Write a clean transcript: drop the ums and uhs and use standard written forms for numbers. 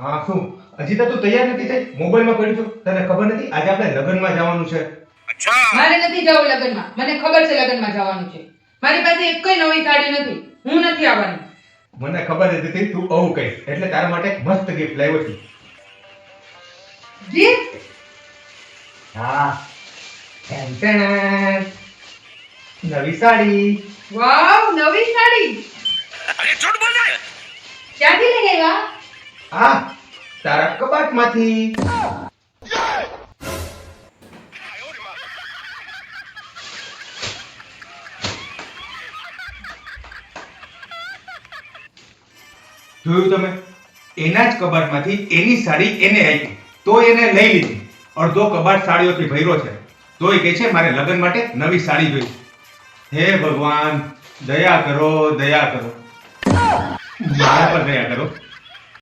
હા શું હજી તો તું તૈયાર નથી થઈ? મોબાઈલમાં પડ્યું છું. તને ખબર નથી આજે આપણે લગ્નમાં જવાનું છે? મારે નથી જવું લગ્નમાં. મને ખબર છે લગ્નમાં જવાનું છે. મારી પાસે એકેય નવી સાડી નથી. હું નથી આવવાની. મને ખબર હતી તું આવું કહીશ એટલે તારા માટે મસ્ત ગિફ્ટ લાવ્યો છું. ગિફ્ટ? હા ટેન ટેન. નવી સાડી. વાવ, નવી સાડી. ક્યાંથી લઈ આવ્યા? આ તારા કબાટમાંથી. જોયું તમે? એના જ કબાટમાંથી એની સાડી એને આપી તો એને લઈ લીધી. અડધો કબાટ સાડીઓથી ભર્યો છે તોય કહે છે મારે લગ્ન માટે નવી સાડી જોઈએ. હે ભગવાન, દયા કરો દયા કરો, મારા પર દયા કરો.